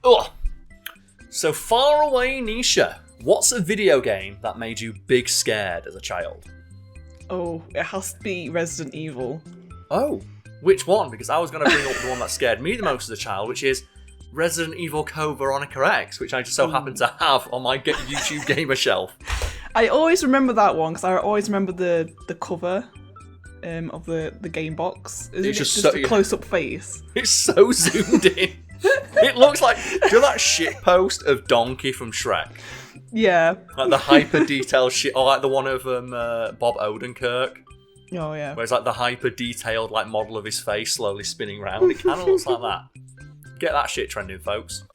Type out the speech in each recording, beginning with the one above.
Oh, so far away, Nisha. What's a video game that made you big scared as a child? Oh, it has to be Resident Evil. Oh, which one? Because I was going to bring up the one that scared me the most as a child, which is Resident Evil Code Veronica X, which I just so happen to have on my YouTube gamer shelf. I always remember that one because I always remember the cover of the game box. It's just a close-up face. It's so zoomed in. It looks like, do you know that shit post of Donkey from Shrek? Yeah. Like the hyper detailed shit, or like the one of Bob Odenkirk. Oh yeah. Where it's like the hyper detailed like model of his face slowly spinning around. It kind of looks like that. Get that shit trending, folks.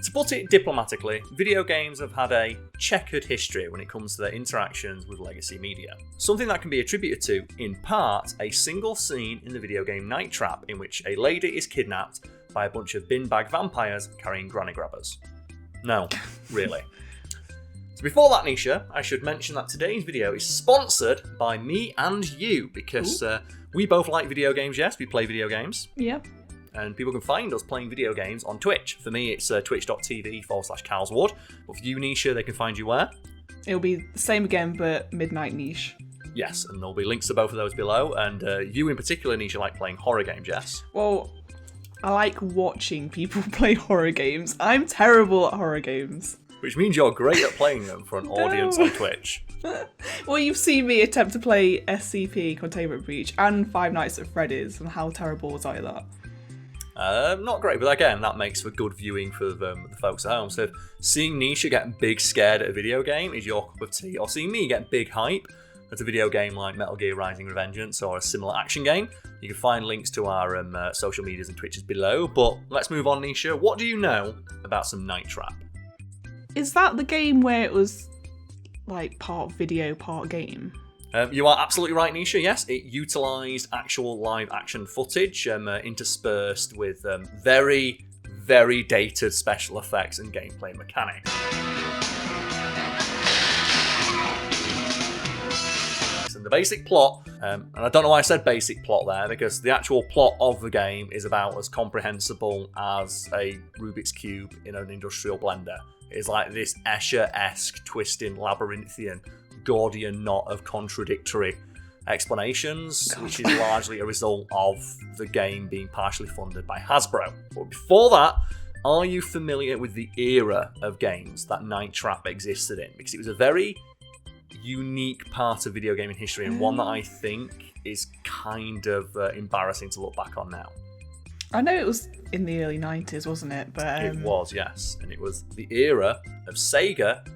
To put it diplomatically, video games have had a checkered history when it comes to their interactions with legacy media. Something that can be attributed to, in part, a single scene in the video game Night Trap in which a lady is kidnapped by a bunch of bin-bag vampires carrying granny grabbers. No, really. So before that, Nisha, I should mention that today's video is sponsored by me and you, because we both like video games, yes, we play video games. Yeah. And people can find us playing video games on Twitch. For me, it's twitch.tv/Karl Smallwood. But for you, Nisha, they can find you where? It'll be the same again, but Midnight Niche. Yes, and there'll be links to both of those below. And you in particular, Nisha, like playing horror games, yes? Well, I like watching people play horror games. I'm terrible at horror games. Which means you're great at playing them for an audience on Twitch. Well, you've seen me attempt to play SCP, Containment Breach, and Five Nights at Freddy's, and how terrible was I at that? Not great, but again, that makes for good viewing for the folks at home. So if seeing Nisha get big scared at a video game is your cup of tea, or seeing me get big hype at a video game like Metal Gear Rising Revengeance or a similar action game, you can find links to our social medias and Twitches below. But let's move on, Nisha. What do you know about some Night Trap? Is that the game where it was like part video, part game? You are absolutely right, Nisha. Yes, it utilised actual live action footage interspersed with very, very dated special effects and gameplay mechanics. And the basic plot, and I don't know why I said basic plot there, because the actual plot of the game is about as comprehensible as a Rubik's Cube in an industrial blender. It's like this Escher-esque, twisting, labyrinthian Gordian knot of contradictory explanations, which is largely a result of the game being partially funded by Hasbro. But before that, are you familiar with the era of games that Night Trap existed in? Because it was a very unique part of video gaming history, and one that I think is kind of embarrassing to look back on now. I know it was in the early 90s, wasn't it? But It was, yes. And it was the era of Sega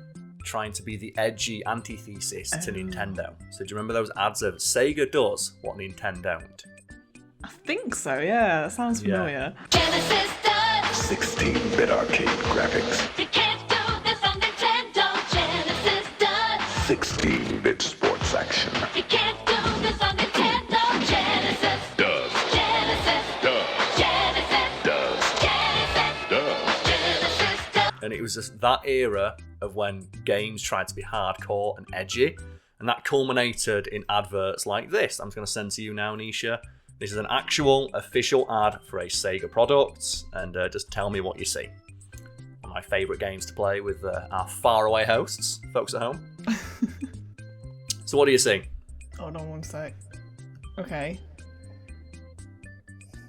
trying to be the edgy antithesis to Nintendo. So do you remember those ads of Sega does what Nintendo don't? I think so, yeah. That sounds familiar. Genesis does 16-bit arcade graphics. You can't do this on Nintendo. Genesis does 16-bit sports action. You can't do this on Nintendo. Genesis Does. Genesis Does. Genesis Does. Genesis Does. Genesis does. And it was just that era of when games tried to be hardcore and edgy, and that culminated in adverts like this. I'm just going to send to you now, Nisha. This is an actual official ad for a Sega product, and just tell me what you see. One of my favourite games to play with our faraway hosts, folks at home. So what do you see? Hold on one sec. Okay.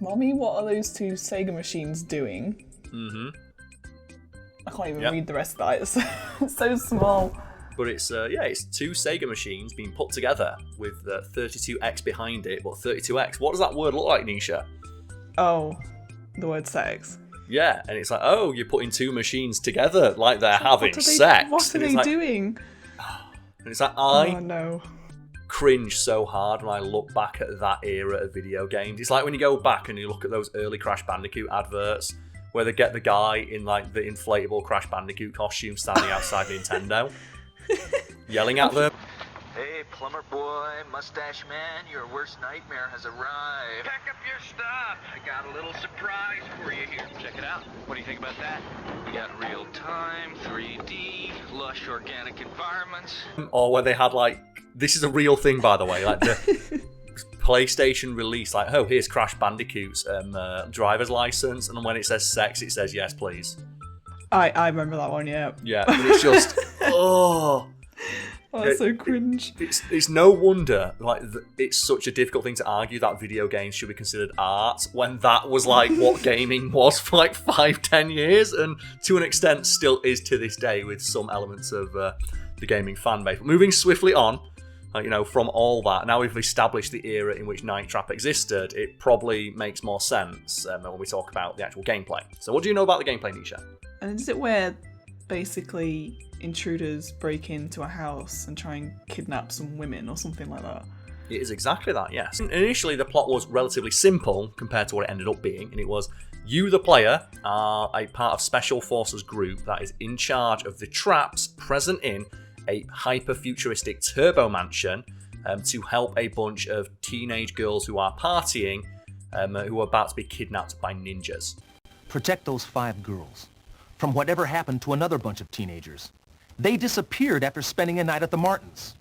Mommy, what are those two Sega machines doing? Mm-hmm. I can't even read the rest of that. It's so small. But it's it's two Sega machines being put together with 32X behind it. But 32X, what does that word look like, Nisha? Oh, the word sex. Yeah, and it's like, oh, you're putting two machines together like they're having sex. What are they doing? And it's like, Oh no. cringe so hard when I look back at that era of video games. It's like when you go back and you look at those early Crash Bandicoot adverts where they get the guy in like the inflatable Crash Bandicoot costume standing outside Nintendo, yelling at them. Hey, plumber boy, mustache man, your worst nightmare has arrived. Pack up your stuff. I got a little surprise for you here. Check it out. What do you think about that? We got real-time, 3D, lush organic environments. Or where they had like, this is a real thing by the way, like PlayStation release, like, oh, here's Crash Bandicoot's driver's license, and when it says sex, it says yes, please. I remember that one, yeah. Yeah, but it's just, oh, that's so cringe. It's no wonder like it's such a difficult thing to argue that video games should be considered art when that was like what gaming was for like 5-10 years, and to an extent still is to this day with some elements of the gaming fan base. But moving swiftly on, from all that, now we've established the era in which Night Trap existed, it probably makes more sense when we talk about the actual gameplay. So what do you know about the gameplay, Nisha? And is it where basically intruders break into a house and try and kidnap some women or something like that? It is exactly that, yes. Initially, the plot was relatively simple compared to what it ended up being, and it was you, the player, are a part of Special Forces group that is in charge of the traps present in a hyper-futuristic turbo mansion to help a bunch of teenage girls who are partying, who are about to be kidnapped by ninjas. Protect those 5 girls from whatever happened to another bunch of teenagers. They disappeared after spending a night at the Martins.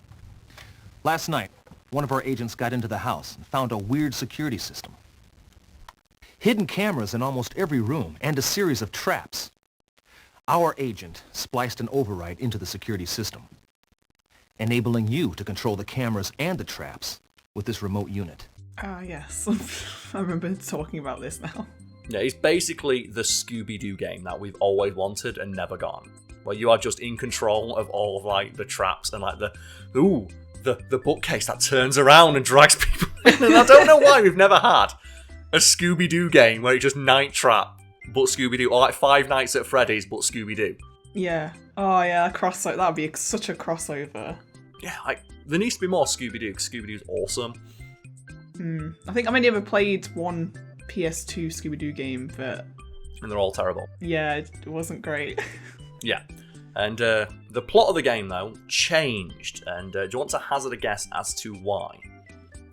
Last night, one of our agents got into the house and found a weird security system. Hidden cameras in almost every room and a series of traps. Our agent spliced an override into the security system, enabling you to control the cameras and the traps with this remote unit. Ah, yes. I remember talking about this now. Yeah, it's basically the Scooby-Doo game that we've always wanted and never gotten, where you are just in control of all of like the traps and like the bookcase that turns around and drags people in. And I don't know why we've never had a Scooby-Doo game where it's just Night Trap but Scooby-Doo, or like Five Nights at Freddy's but Scooby-Doo. Yeah. Oh yeah, crossover. That would be such a crossover. Yeah, like there needs to be more Scooby-Doo because Scooby-Doo's awesome. I think I've only ever played one PS2 Scooby-Doo game, but... And they're all terrible. Yeah, it wasn't great. Yeah. And the plot of the game, though, changed. And do you want to hazard a guess as to why?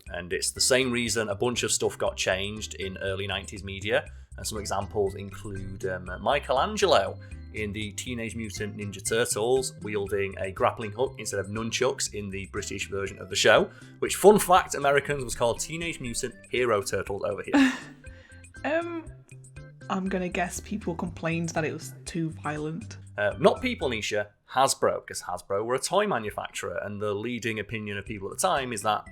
And it's the same reason a bunch of stuff got changed in early 90s media. And some examples include Michelangelo in the Teenage Mutant Ninja Turtles wielding a grappling hook instead of nunchucks in the British version of the show, which, fun fact, Americans was called Teenage Mutant Hero Turtles over here. I'm gonna guess people complained that it was too violent. Not people, Nisha, Hasbro, because Hasbro were a toy manufacturer, and the leading opinion of people at the time is that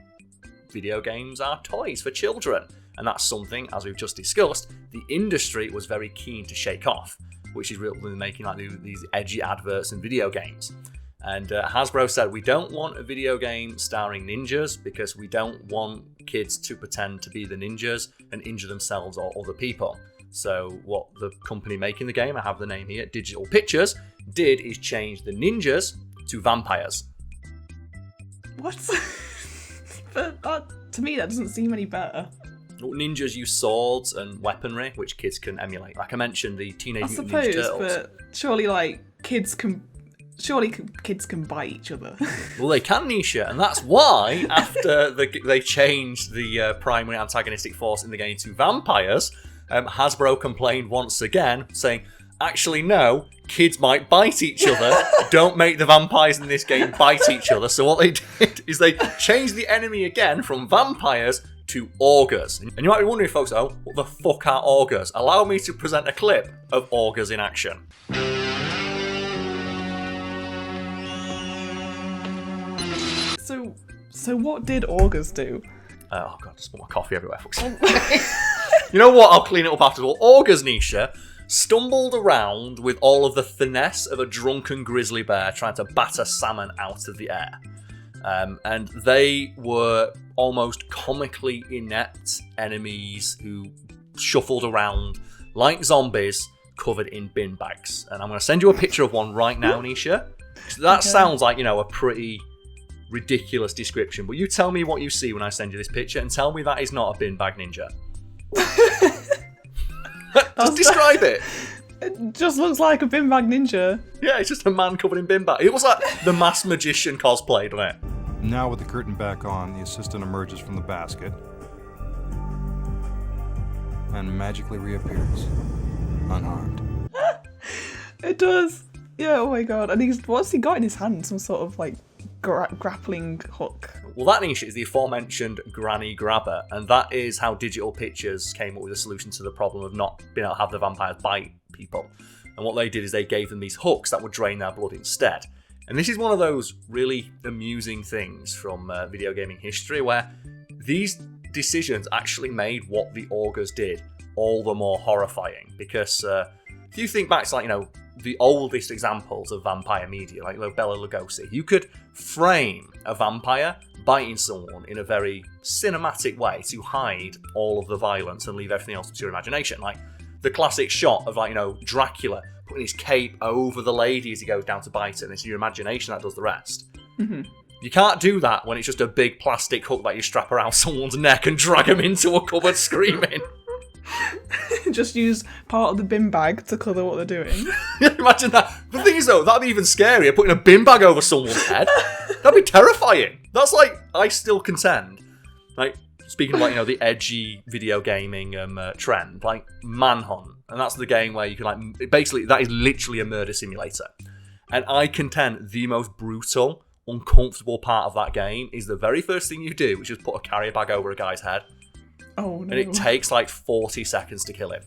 video games are toys for children. And that's something, as we've just discussed, the industry was very keen to shake off, which is really making like these edgy adverts in video games. And Hasbro said, we don't want a video game starring ninjas because we don't want kids to pretend to be the ninjas and injure themselves or other people. So what the company making the game, I have the name here, Digital Pictures, did is change the ninjas to vampires. What? But that, to me, that doesn't seem any better. Ninjas use swords and weaponry, which kids can emulate. Like I mentioned, the Teenage Mutant Ninja Turtles. But surely, like, kids can bite each other. Well, they can, Nisha, and that's why, after they changed the primary antagonistic force in the game to vampires, Hasbro complained once again, saying, actually, no, kids might bite each other. Don't make the vampires in this game bite each other. So what they did is they changed the enemy again from vampires to augurs. And you might be wondering, folks, what the fuck are augurs? Allow me to present a clip of augurs in action. So what did augurs do? Oh god, just put my coffee everywhere, folks. You know what? I'll clean it up after all. Augurs, Nisha, stumbled around with all of the finesse of a drunken grizzly bear trying to batter salmon out of the air. And they were almost comically inept enemies who shuffled around like zombies covered in bin bags. And I'm going to send you a picture of one right now, Nisha. That sounds like, a pretty ridiculous description. But you tell me what you see when I send you this picture and tell me that is not a bin bag ninja. Just describe it. It just looks like a bin bag ninja. Yeah, it's just a man covered in bin bag. It was like the Masked Magician cosplay, doesn't it? Now with the curtain back on, the assistant emerges from the basket and magically reappears, unharmed. It does. Yeah, oh my god. And what's he got in his hand? Some sort of like grappling hook. Well, that niche is the aforementioned granny grabber, and that is how Digital Pictures came up with a solution to the problem of not being able to have the vampires bite people. And what they did is they gave them these hooks that would drain their blood instead. And this is one of those really amusing things from video gaming history where these decisions actually made what the augurs did all the more horrifying. Because if you think back to, like, you know, the oldest examples of vampire media, like Bela Lugosi, you could frame a vampire biting someone in a very cinematic way to hide all of the violence and leave everything else to your imagination. Like the classic shot of, like, you know, Dracula putting his cape over the lady as he goes down to bite her, and it's your imagination that does the rest. Mm-hmm. You can't do that when it's just a big plastic hook that you strap around someone's neck and drag them into a cupboard screaming. Just use part of the bin bag to cover what they're doing. Imagine that. The thing is, though, that'd be even scarier, putting a bin bag over someone's head. That'd be terrifying. That's like, I still contend, like, speaking of, like, you know, the edgy video gaming trend, like Manhunt, and that's the game where you can, like, basically, that is literally a murder simulator. And I contend the most brutal, uncomfortable part of that game is the very first thing you do, which is put a carrier bag over a guy's head. Oh, no. And it takes like 40 seconds to kill him.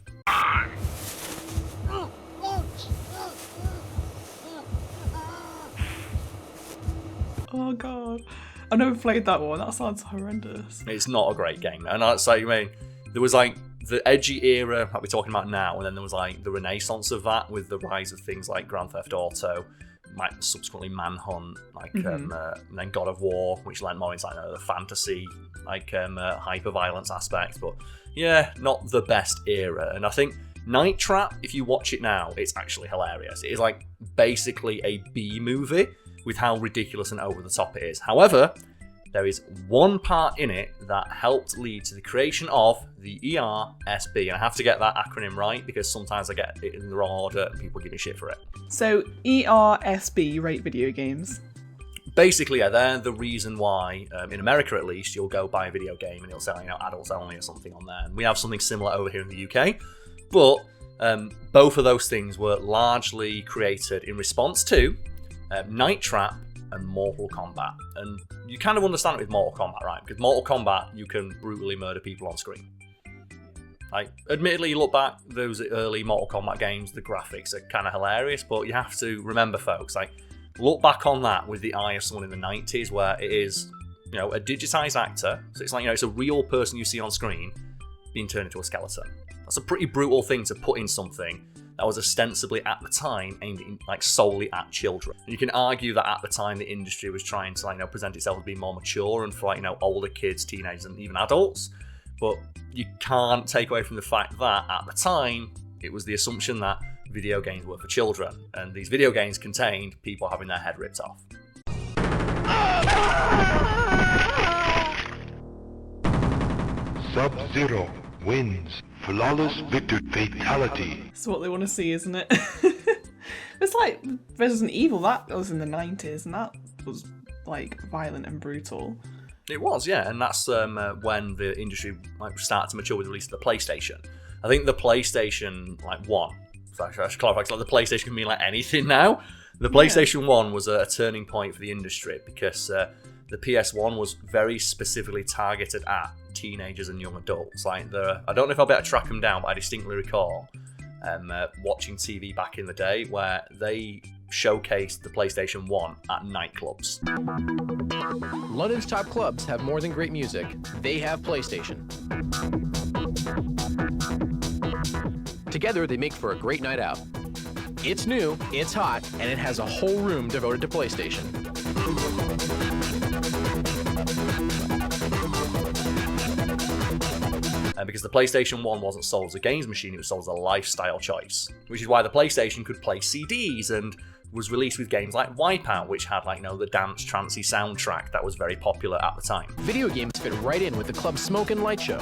Oh, God. I've never played that one. That sounds horrendous. It's not a great game. And that's like, I mean, there was like the edgy era that we're talking about now, and then there was like the renaissance of that with the rise of things like Grand Theft Auto, like subsequently Manhunt, like and then God of War, which lent more into, like, the fantasy, like hyper-violence aspect. But yeah, not the best era. And I think Night Trap, if you watch it now, it's actually hilarious. It is like basically a B movie with how ridiculous and over the top it is. However, there is one part in it that helped lead to the creation of the ERSB. And I have to get that acronym right because sometimes I get it in the wrong order and people give me shit for it. So, ERSB, rate video games. Basically, yeah, they're the reason why, in America at least, you'll go buy a video game and it'll say, you know, adults only or something on there. And we have something similar over here in the UK. But both of those things were largely created in response to Night Trap and Mortal Kombat. And you kind of understand it with Mortal Kombat, right? Because Mortal Kombat, you can brutally murder people on screen. Like, admittedly, you look back, those early Mortal Kombat games, the graphics are kind of hilarious, but you have to remember, folks, like, look back on that with the eye of someone in the 90s where it is, you know, a digitized actor. So it's like, you know, it's a real person you see on screen being turned into a skeleton. That's a pretty brutal thing to put in something that was ostensibly at the time aimed at, like, solely at children. And you can argue that at the time the industry was trying to, like, you know, present itself as being more mature and for, like, you know, older kids, teenagers, and even adults. But you can't take away from the fact that at the time it was the assumption that video games were for children, and these video games contained people having their head ripped off. Sub-Zero wins. Flawless victory. Fatality. That's what they want to see, isn't it? It's like Resident Evil, that was in the 90s, and that was, like, violent and brutal. It was, yeah, and that's when the industry, like, started to mature with the release of the PlayStation. I think the PlayStation, like, 1, so I should clarify, because, like, the PlayStation can mean, like, anything now. The PlayStation 1 was a turning point for the industry because the PS1 was very specifically targeted at teenagers and young adults. Like, I don't know if I'll be able to track them down, but I distinctly recall watching TV back in the day where they showcased the PlayStation 1 at nightclubs. London's top clubs have more than great music. They have PlayStation. Together, they make for a great night out. It's new, it's hot, and it has a whole room devoted to PlayStation. Because the PlayStation 1 wasn't sold as a games machine, it was sold as a lifestyle choice. Which is why the PlayStation could play CDs and was released with games like Wipeout, which had, like, you know, the dance trancey soundtrack that was very popular at the time. Video games fit right in with the club's smoke and light show.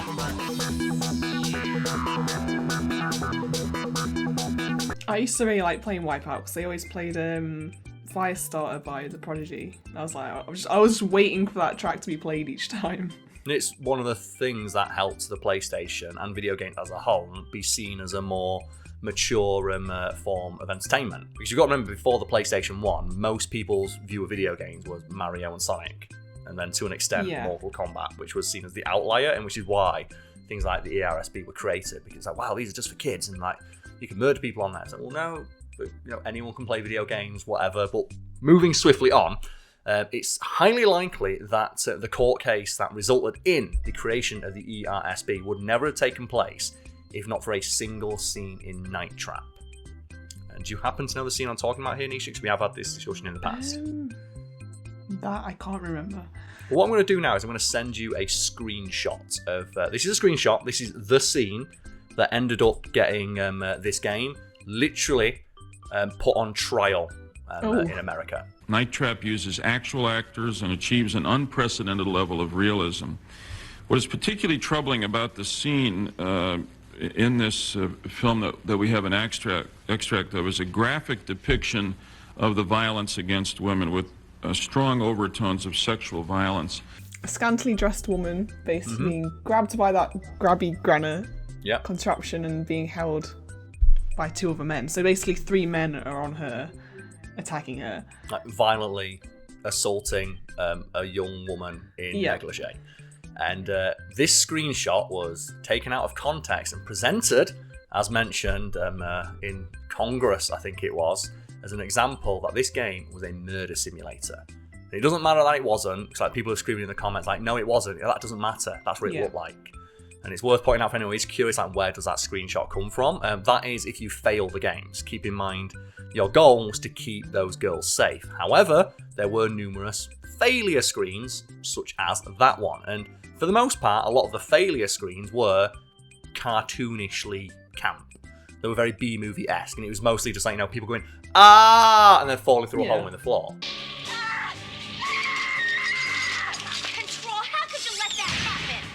I used to really like playing Wipeout because they always played Firestarter by The Prodigy. I was like, I was just waiting for that track to be played each time. And it's one of the things that helped the PlayStation and video games as a whole be seen as a more mature form of entertainment. Because you've got to remember, before the PlayStation 1, most people's view of video games was Mario and Sonic. and then to an extent Yeah. Mortal Kombat, which was seen as the outlier, and which is why things like the ERSB were created, because it's like, wow, these are just for kids, and like you can murder people on there. It's like, well, no, but, anyone can play video games, whatever. But moving swiftly on, it's highly likely that the court case that resulted in the creation of the ERSB would never have taken place if not for a single scene in Night Trap. And do you happen to know the scene I'm talking about here, Nisha? Because we have had this discussion in the past. That I can't remember. Well, what I'm going to do now is I'm going to send you a screenshot of... this is a screenshot. This is the scene that ended up getting this game literally put on trial in America. Night Trap uses actual actors and achieves an unprecedented level of realism. What is particularly troubling about the scene in this film that we have an extract of is a graphic depiction of the violence against women with strong overtones of sexual violence. A scantily dressed woman basically being grabbed by that grabby granite contraption and being held by two other men. So basically 3 men are on her, attacking her. Like violently assaulting a young woman in negligee. And this screenshot was taken out of context and presented, as mentioned, in Congress, I think it was, as an example that this game was a murder simulator. And it doesn't matter that it wasn't, because like, people are screaming in the comments like, no, it wasn't. That doesn't matter. That's what it looked like. And it's worth pointing out for anyone who's curious, like, where does that screenshot come from? That is if you fail the games. Keep in mind, your goal was to keep those girls safe. However, there were numerous failure screens, such as that one. And for the most part, a lot of the failure screens were cartoonishly camp. They were very B-movie-esque, and it was mostly just like, people going, ah, and then falling through a hole in the floor. Control, how could you let that happen?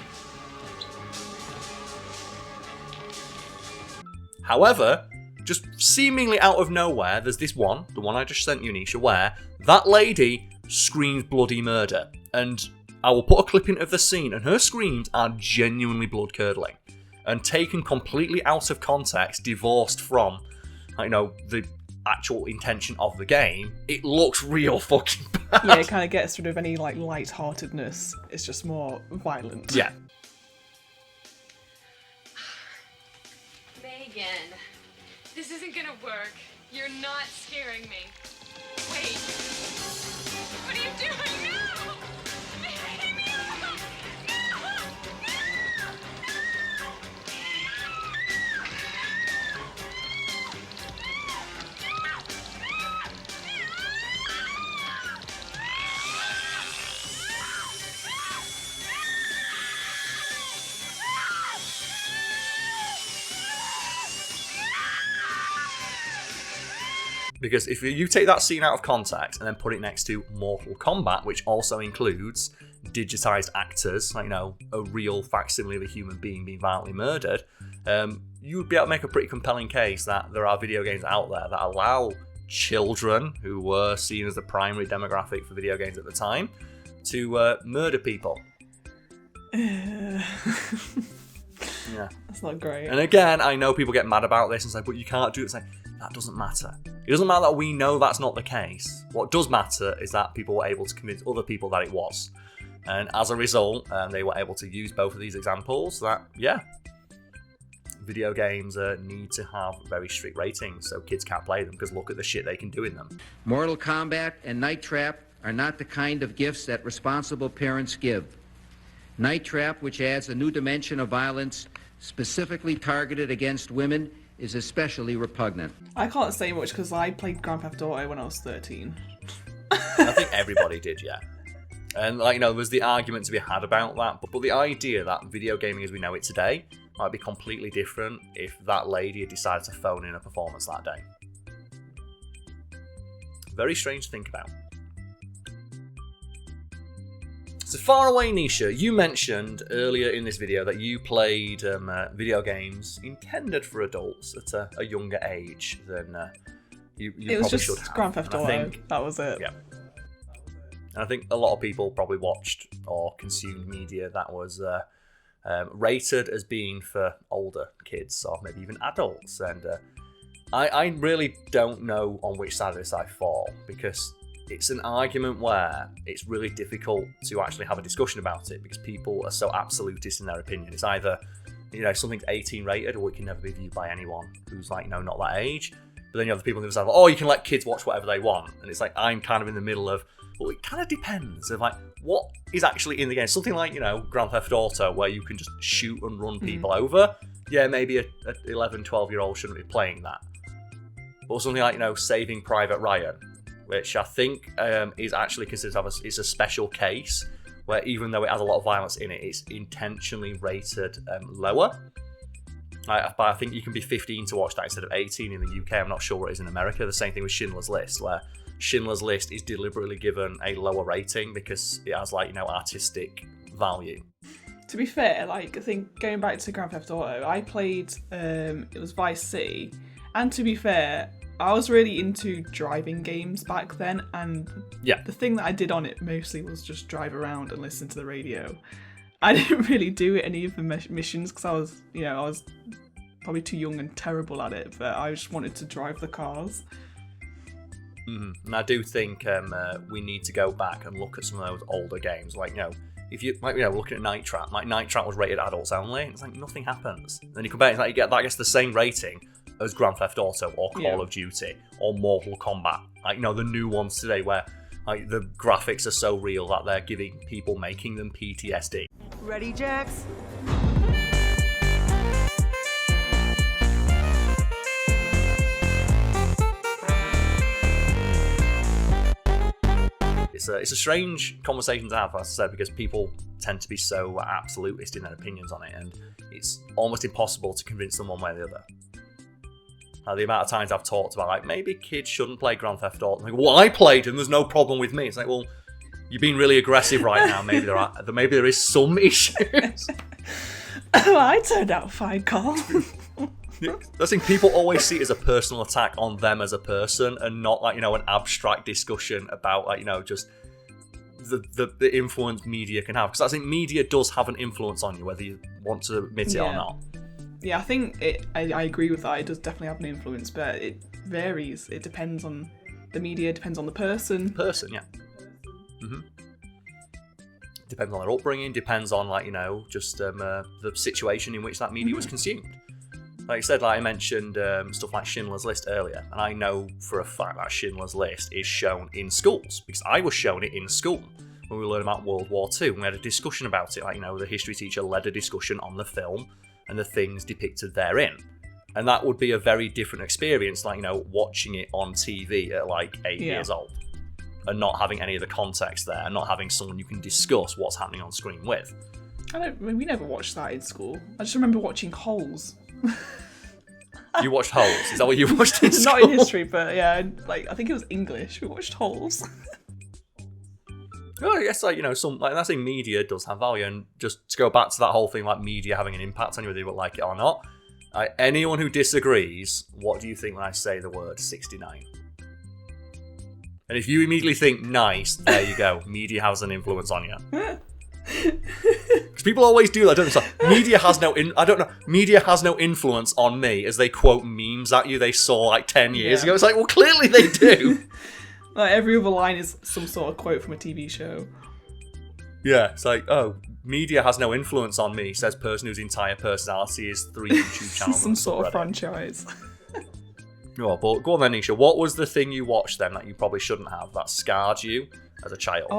However, just seemingly out of nowhere, there's this one, the one I just sent you, Nisha, where that lady screams bloody murder. And I will put a clip in of the scene, and her screams are genuinely blood-curdling. And taken completely out of context, divorced from, the actual intention of the game, it looks real fucking bad. Yeah, it kind of gets rid of any, light-heartedness. It's just more violent. Yeah. Megan, this isn't gonna work. You're not scaring me. Wait. What are you doing now? Leave me alone. Because if you take that scene out of context and then put it next to Mortal Kombat, which also includes digitized actors, a real facsimile of a human being being violently murdered, you would be able to make a pretty compelling case that there are video games out there that allow children, who were seen as the primary demographic for video games at the time, to murder people. Yeah. That's not great. And again, I know people get mad about this and say, but you can't do it. It's like, that doesn't matter. It doesn't matter that we know that's not the case. What does matter is that people were able to convince other people that it was. And as a result, they were able to use both of these examples that, video games need to have very strict ratings so kids can't play them, because look at the shit they can do in them. Mortal Kombat and Night Trap are not the kind of gifts that responsible parents give. Night Trap, which adds a new dimension of violence specifically targeted against women, is especially repugnant. I can't say much because I played Grand Theft Auto when I was 13. I think everybody did, yeah. And, there was the argument to be had about that, but the idea that video gaming as we know it today might be completely different if that lady had decided to phone in a performance that day. Very strange to think about. So far away, Nisha, you mentioned earlier in this video that you played video games intended for adults at a younger age than you it was probably should just have. Grand Theft Auto. That was it. Yeah. And I think a lot of people probably watched or consumed media that was rated as being for older kids or maybe even adults. And I really don't know on which side of this I fall, because it's an argument where it's really difficult to actually have a discussion about it because people are so absolutist in their opinion. It's either, something's 18 rated or it can never be viewed by anyone who's like, not that age. But then you have the people who say, oh, you can let kids watch whatever they want. And it's like, I'm kind of in the middle of, well, it kind of depends of like, what is actually in the game? Something like, Grand Theft Auto, where you can just shoot and run people over. Yeah, maybe a 11, 12-year-old shouldn't be playing that. Or something like, Saving Private Ryan, which I think is actually considered it's a special case where even though it has a lot of violence in it, it's intentionally rated lower. But I think you can be 15 to watch that instead of 18 in the UK. I'm not sure what it is in America. The same thing with Schindler's List, where Schindler's List is deliberately given a lower rating because it has artistic value. To be fair, I think going back to Grand Theft Auto, I played it was Vice City, and to be fair, I was really into driving games back then, and the thing that I did on it mostly was just drive around and listen to the radio. I didn't really do any of the missions because I was probably too young and terrible at it, but I just wanted to drive the cars. And I do think we need to go back and look at some of those older games, if you looking at Night Trap, Night Trap was rated adults only, and it's like nothing happens. Then you come back, you get that gets the same rating as Grand Theft Auto or Call of Duty or Mortal Kombat, the new ones today where the graphics are so real that they're giving people making them PTSD. Ready, Jax? It's a strange conversation to have, as I said, because people tend to be so absolutist in their opinions on it, and it's almost impossible to convince them one way or the other. The amount of times I've talked about, maybe kids shouldn't play Grand Theft Auto. Well, I played and there's no problem with me. It's like, well, you're being really aggressive right now. Maybe there is some issues. Well, I turned out fine, Carl. I think people always see it as a personal attack on them as a person, and not an abstract discussion about just the influence media can have. Because I think media does have an influence on you, whether you want to admit it or not. Yeah, I think I agree with that. It does definitely have an influence, but it varies. It depends on the media, depends on the person. Yeah. Depends on their upbringing, depends on the situation in which that media was consumed. Like I said, I mentioned stuff like Schindler's List earlier, and I know for a fact that Schindler's List is shown in schools, because I was shown it in school when we learned about World War II, and we had a discussion about it. The history teacher led a discussion on the film and the things depicted therein. And that would be a very different experience, watching it on TV at 8 years old, and not having any of the context there, and not having someone you can discuss what's happening on screen with. We never watched that in school. I just remember watching Holes. You watched Holes? Is that what you watched in school? Not in history, but yeah, I think it was English. We watched Holes. Well, I guess I think media does have value, and just to go back to that whole thing, media having an impact on you whether you like it or not. Anyone who disagrees, what do you think when I say the word 69? And if you immediately think nice, there you go. Media has an influence on you. Because people always do that, don't they? So, media has no influence on me, as they quote memes at you they saw 10 years ago. It's like, well, clearly they do. Every other line is some sort of quote from a TV show. Yeah, it's like, oh, media has no influence on me, says person whose entire personality is 3 YouTube channels. Some sort of franchise. Oh, but go on then, Nisha. What was the thing you watched then that you probably shouldn't have, that scarred you as a child?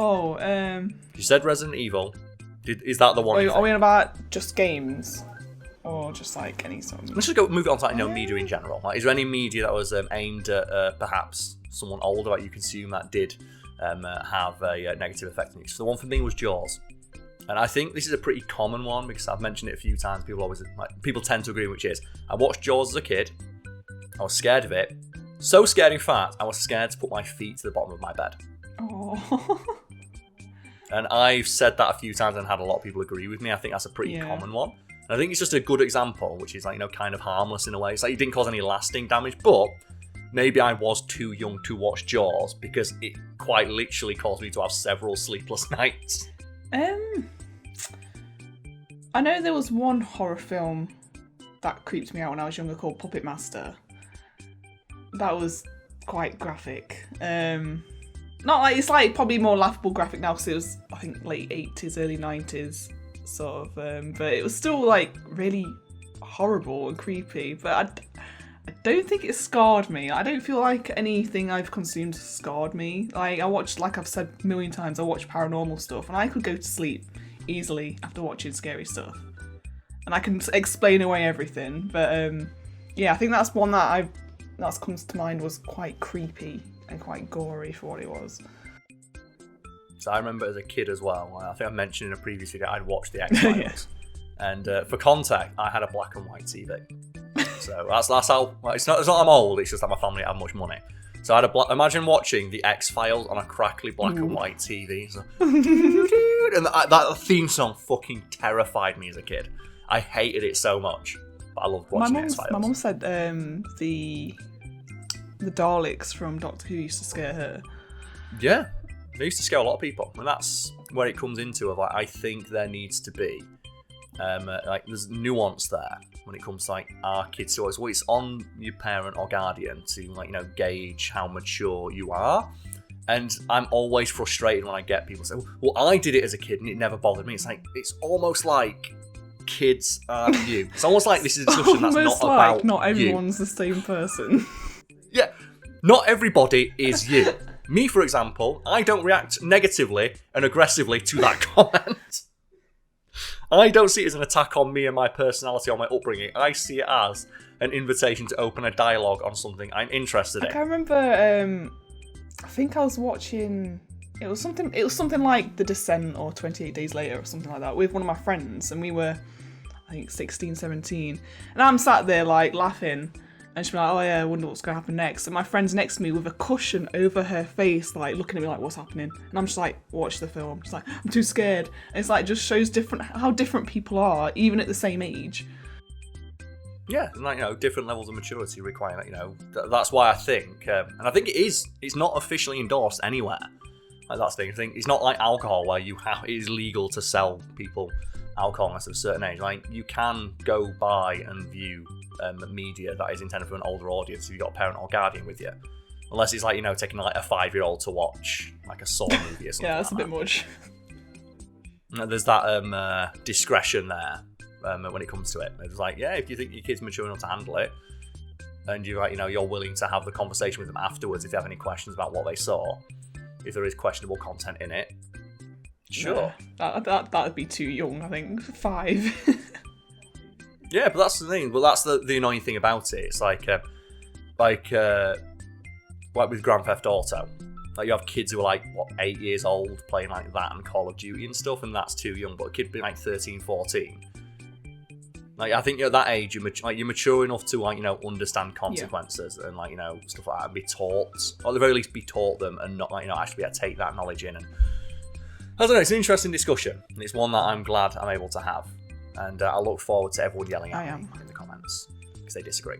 You said Resident Evil. Is that the one? Are we on about just games? Or just any sort of... Let's just move on to media in general. Is there any media that was aimed at perhaps someone older that you consume that did have a negative effect on you? So the one for me was Jaws. And I think this is a pretty common one because I've mentioned it a few times. People tend to agree, which is, I watched Jaws as a kid. I was scared of it. So scared, in fact, I was scared to put my feet to the bottom of my bed. Oh. And I've said that a few times and had a lot of people agree with me. I think that's a pretty common one. And I think it's just a good example, which is kind of harmless in a way. It's it didn't cause any lasting damage, but maybe I was too young to watch Jaws because it quite literally caused me to have several sleepless nights. I know there was one horror film that creeped me out when I was younger called Puppet Master. That was quite graphic. not like it's like probably more laughable graphic now because it was I think late 80s, early 90s sort of, but it was still like really horrible and creepy. But I don't think it scarred me. I don't feel like anything I've consumed scarred me. Like I watched, like I've said a million times, I watch paranormal stuff and I could go to sleep easily after watching scary stuff, and I can explain away everything. But yeah, I think that's one that comes to mind was quite creepy and quite gory for what it was. So I remember as a kid as well, I think I mentioned in a previous video, I'd watched the X-Files. Yeah. And for context, I had a black and white TV. So that's how, it's not I'm old, it's just that my family had much money. So I had imagine watching the X-Files on a crackly black and white TV. So, and that theme song fucking terrified me as a kid. I hated it so much, but I loved watching the X-Files. My mum said the Daleks from Doctor Who used to scare her. Yeah, they used to scare a lot of people, and that's where it comes into it. Like, I think there needs to be like there's nuance there when it comes to like our kids' stories. Well, it's on your parent or guardian to like gauge how mature you are. And I'm always frustrated when I get people say, "Well, I did it as a kid and it never bothered me." It's like it's almost like kids aren't you. It's almost like this is a discussion that's not about not everyone's the same person. Yeah, not everybody is you. Me, for example, I don't react negatively and aggressively to that comment. I don't see it as an attack on me and my personality or my upbringing. I see it as an invitation to open a dialogue on something I'm interested in. I remember, I think I was watching, it was something like The Descent or 28 Days Later or something like that with one of my friends, and we were, I think, 16, 17, and I'm sat there like laughing, and she's like, oh yeah, I wonder what's going to happen next, and my friend's next to me with a cushion over her face, like looking at me like, what's happening? And I'm just like, watch the film. I'm just like, I'm too scared. And it's like, just shows how different people are, even at the same age. Yeah, and like, different levels of maturity require that, that's why I think, and I think it's not officially endorsed anywhere. Like that's the thing. It's not like alcohol where it is legal to sell people alcohol unless of a certain age. Like you can go buy and view media that is intended for an older audience if you've got a parent or guardian with you. Unless it's like, taking like a 5-year-old to watch like a Saw movie or something. Yeah, that's like a bit much. There's that discretion there when it comes to it. It's like, yeah, if you think your kid's mature enough to handle it, and you're like, you're willing to have the conversation with them afterwards if they have any questions about what they saw, if there is questionable content in it, sure. Yeah, that'd be too young, I think. 5. Yeah, but that's the thing. Well, that's the annoying thing about it. It's like with Grand Theft Auto. Like you have kids who are like 8 years old playing like that and Call of Duty and stuff, and that's too young. But a kid being like 13, 14. Like I think at that age you're mature enough to understand consequences and stuff like that, and be taught, or at the very least be taught them, and not actually be able to take that knowledge in. And I don't know. It's an interesting discussion, and it's one that I'm glad I'm able to have. And I look forward to everyone yelling at me in the comments because they disagree.